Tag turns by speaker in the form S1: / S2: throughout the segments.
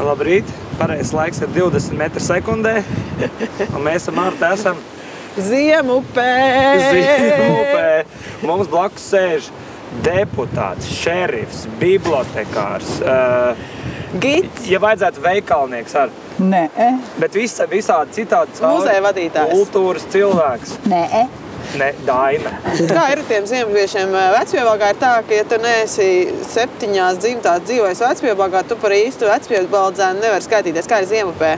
S1: Labrīt, pareizs laiks ir 20 metri sekundē, un mēs ar Martu esam
S2: Ziemupē!
S1: Mums blakus sēž deputāts, šerifs, bibliotekārs,
S2: Gids.
S1: ja vajadzētu veikalnieks ar.
S3: Nē.
S1: Bet visādi citādi
S2: Muzeja vadītājs.
S1: Kultūras cilvēks.
S3: Nē.
S1: Ne, Daina.
S2: Kā ir ar tiem ziemviešiem? Vecpiebalgā ir tā, ka ja tu neesi 7 dzimtās dzīvojis Vecpiebalgā, tu par īstu vecpiebaldzēnu nevar skaitīties. Kā ir Ziemupē?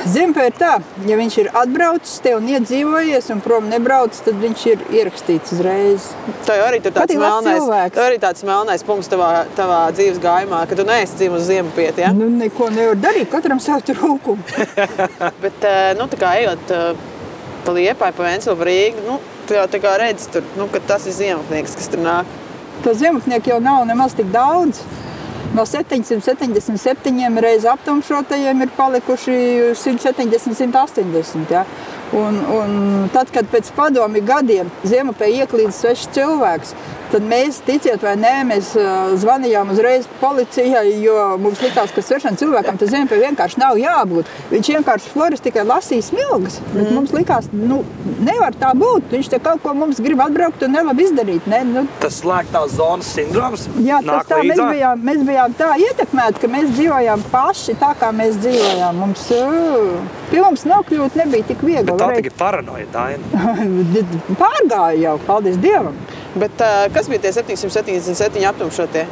S3: Ziemupē ir tā, ja viņš ir atbraucis te un iedzīvojies un prom nebraucis, tad viņš ir ierakstīts uzreiz.
S2: Tā jau arī tāds melnais punkts tavā dzīves gājumā, ka tu neesi dzīvus Ziemupieti, ja?
S3: Nu, neko nevar darīt, katram savu trūkumu.
S2: Bet, tā kā ejot pa Liepāju, pa Vencelu, pa Rīgu, tu jau tā kā redzi tur, ka tas ir ziemupnieks, kas tur nāk.
S3: To ziemupnieku jau nav nemaz tik daudz. No 777 reiz aptumšotajiem ir palikuši 170–180. Ja? Un tad, kad pēc padomi gadiem Ziemupē ieklīdz svešs cilvēks, tad mēs, ticiet vai nē, mēs zvanījām uzreiz policijai, jo mums likās, ka svešam cilvēkam tas Ziemupē vienkārši nav jābūt. Viņš vienkārši floris tikai lasīja smilgas, bet mums likās, nevar tā būt. Viņš te kaut ko mums grib atbraukt un nelabi izdarīt. Ne?
S1: Tas slēgtās zonas sindroms
S3: nāk līdzā? Mēs bijām tā ietekmēti, ka mēs dzīvojām paši tā, kā mēs dzīvojām. Pie mums nokļūt nebija tik viegli.
S1: Tā tik ir paranoja, Daina.
S3: Pārgāja jau, paldies Dievam.
S2: Bet kas bija tie 777 aptumšotie?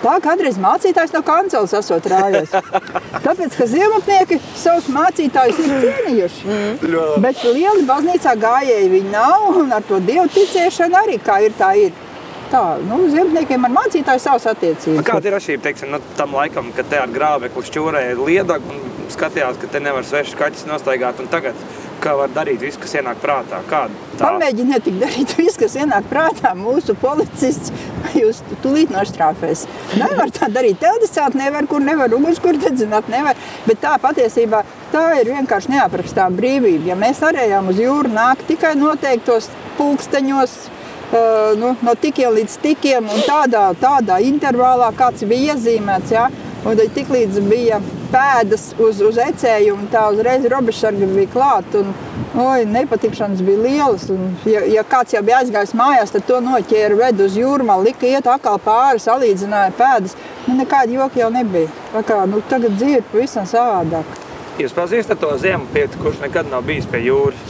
S3: Tā kādreiz mācītājs no kanceles esot rājies. Tāpēc, ka ziemupnieki savus mācītājus ir cienījuši. Bet lieli baznīcā gājēji viņi nav, un ar to dievu ticēšanu arī kā ir, tā ir. Tā, ziemupniekiem ar mācītāju savas attiecības.
S1: Kāda ir atšķirība, teiksim, tam laikam, kad te ar grābekli šķūrēja liedag un skatījās, ka te nevar svešas kaķis nostaigāt, un tagad kā var darīt visu, kas ienāk prātā?
S3: Pamēģiniet tik darīt visu, kas ienāk prātā. Mūsu policists jūs tūlīt noštrāfēs. Nevar tā darīt. Teldicāt nevar, kur nevar, ugunskura dedzināt nevar. Bet tā patiesībā tā ir vienkārši neaprakstām brīvība. Ja mēs varējām uz jūru nākt tikai noteiktos pulksteņos, no tikiem līdz tikiem un tādā intervālā, kāds bija iezīmēts, ja? Un tad tiklīdz bija pēdas uz ecējumu, tā uzreiz robežsargi bija klāt, un nepatikšanas bija lielas. Un, ja kāds jau bija aizgājis mājās, tad to noķēra, ved uz jūrmalu, lika iet atkal pāri, salīdzināja pēdas. Nekāda joka jau nebija. Tā kā, tagad dzīve ir pavisam savādāk.
S1: Jūs pazīstat to Ziemupieti, kurš nekad nav bijis pie jūras?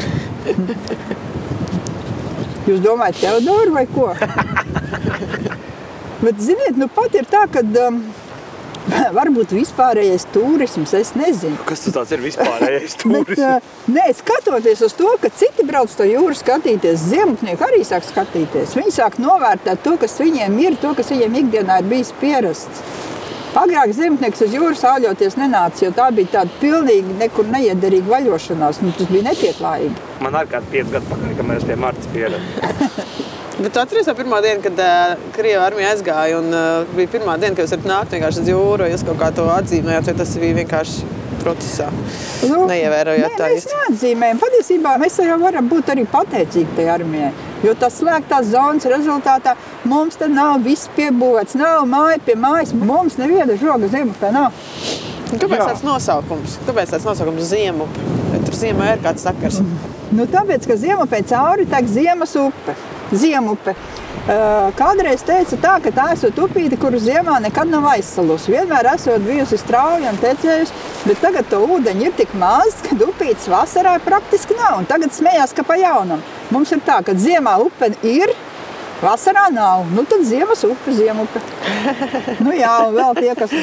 S3: Jūs domājat Teodoru vai ko? Bet, ziniet, pat ir tā, ka varbūt vispārējais turisms, es nezinu.
S1: Kas tas tāds ir vispārējais turisms?
S3: Bet, skatoties uz to, ka citi brauc to jūru skatīties, ziemupnieki arī sāk skatīties. Viņi sāk novērtēt to, kas viņiem ir, to, kas viņiem ikdienā ir bijis pierasts. Agrāk ziemupnieks uz jūru sāļoties nenāca, jo tā bija tāda pilnīgi nekur neiederīga vaļošanās. Tas bija nepieklājīgi.
S1: Man arī kādi 5 gadu pakaļ, kamēr es pie Martas pieradu.
S2: Bet tu atceries pirmā diena, kad Krieva armija aizgāja un bija pirmā diena, kad jūs varat nākt vienkārši uz jūru, jūs kaut kā to atzīmējāt, vai tas bija vienkārši procesā? Neievērojot tā
S3: īsti? Mēs neatzīmējam. Patiesībā mēs jau varam būt arī pateicīgi tai armijai, jo tas slēgtās zonas rezultātā mums tad nav viss piebūvēts, nav māja pie mājas, mums neviena žoga Ziemupē nav.
S2: Kāpēc tāds nosaukums? Kāpēc tāds nosaukums Ziemupe? Vai tur ziemā ir kāds sakars?
S3: Tāpēc, ka Ziemupē cauri tek ziemas upe. Ziemupe. Kādreiz teica tā, ka tā esot upīte, kuru ziemā nekad nav aizsalusi. Vienmēr esot bijusi strauja un tecējusi, bet tagad to ūdeņi ir tik maz, ka upītes vasarā praktiski nav. Un tagad smējās, ka pa jaunam. Mums ir tā, ka ziemā upe ir, vasarā nav. Tad ziemas upe, Ziemupe. Jā, un vēl tie, kas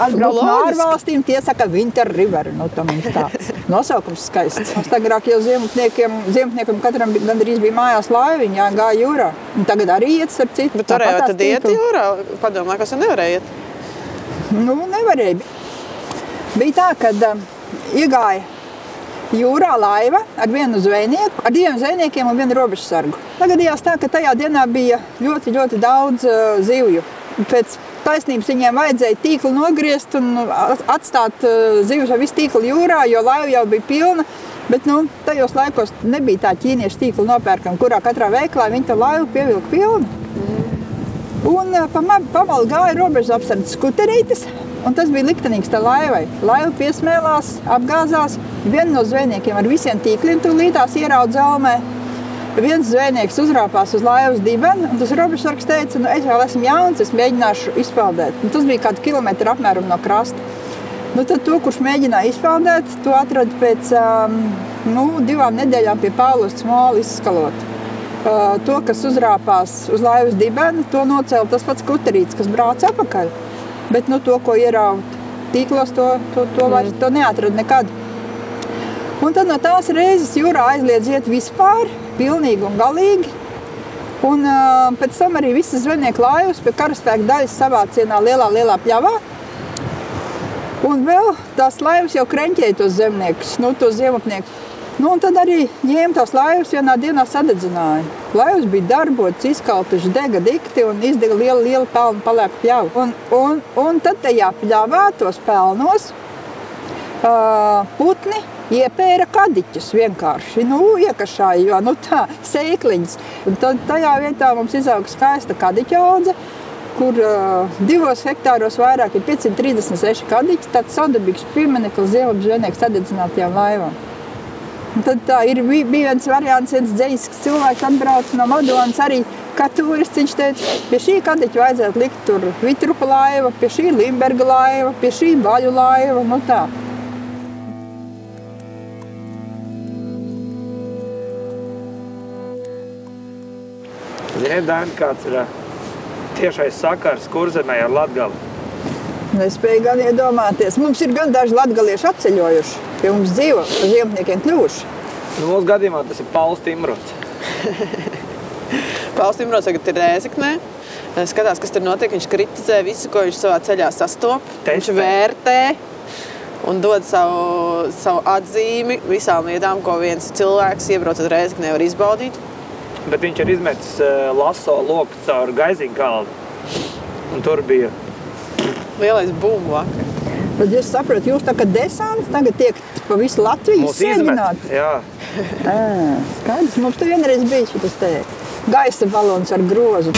S3: atbrauc no ārvalstīm, tie saka Winter River. Tam ir tāds nosaukums skaists. Agrāk jau ziemupniekam katram gandrīz bija mājās laiva, viņi gāja jūrā. Un tagad arī iet ar citu.
S2: Bet varēja tad iet jūrā? Padomā, kas nevarēja iet?
S3: Nevarēja. Bija tā, kad iegāja jūrā laiva ar vienu zvejnieku, ar 2 zvejniekiem un 1 robežsargu. Tagadījās tā, ka tajā dienā bija ļoti, ļoti daudz zivju. Pēc taisnības viņiem vajadzēja tīklu nogriezt un atstāt zivs ar visu tīklu jūrā, jo laiva jau bija pilna. Bet tajos laikos nebija tā ķīniešu tīklu nopērkama, kurā katrā veiklā viņi tā laivu pievilka pilnu. Un pamalu gāja robežas apsardzes skuterītes, Un tas bija liktenīgs tā laivai. Laiva piesmēlās, apgāzās. Viena no zvejniekiem ar visiem tīkliem tūlītās ieraudz zelmē. Viens zvejnieks uzrāpās uz laivas dibena, un tas robežsargs teica, nu, es vēl esmu jauns, es mēģināšu izpeldēt. Un tas bija kādu kilometru apmēram no krasta. Nu, tad to, kurš mēģināja izpeldēt, to atrada pēc 2 nedēļām pie Pāvils Smola izskalot. To, kas uzrāpās uz laivas dibena, to nocēla tas pats kuterīts, kas brauca apakaļ. Bet to, ko ieraut tīklos, to neatrada nekad. Un tad no tās reizes jūrā aizliedz iet vispār, pilnīgi un galīgi. Un pēc tam arī visas zvejnieku laivas pie karaspēka daļas savāc vienā lielā pļavā. Un vēl tās laivas jau kreņķēja tos zemniekus, tos ziemapniekus. Un tad arī ņēma tās laivas vienā dienā sadedzināja. Laivas bija darbotas, izkaltuši, dega dikti un izdega liela pelnu palēku pļavu. Un tad tajā pļavā tos pelnos putni iepēra kadiķus vienkārši, iekašāja, jo tā, sēkliņas. Un tad tajā vietā mums izauga skaista kadiķa audze, kur 2 hektāros vairāk ir 536 kadiķi, tāds saudabīgs piemineklis ziemapžēnieku sadedzinātajām laivām. Un tad tā bija viens variants, viens dzeļisks cilvēks atbrauc no Madonas arī, kā turists, viņš teica, pie šī kadiķa vajadzētu likt tur Vitrupa laiva, pie šī Limberga laiva, pie šī Baļu laiva, tā.
S1: Ziniet, Daini, kāds ir tiešais sakars Kurzemē ar Latgali?
S3: Nespēju gan iedomāties. Mums ir gan daži latgalieši atceļojuši, pie mums dzīvo, par ziemniekiem kļuvuši.
S1: Mūsu gadījumā tas ir Pauls Timrots.
S2: Pauls Timrots tagad ir Rēzeknē. Skatās, kas tur notiek. Viņš kritizē visu, ko viņš savā ceļā sastop. Viņš vērtē un dod savu atzīmi visām lietām, ko viens cilvēks iebraucot Rēzeknē var izbaudīt.
S1: Bet viņš ir izmetis laso loku caur Gaiziņu kalnu. Un tur bija
S2: lielais bumbu vakar.
S3: Tad es saprotu, jūs tā kā desants tagad tiek pa visu Latviju izsēģināt?
S1: Jā.
S3: Skaidrs, mums te vienreiz bija šitas te gaisa balons ar grozu.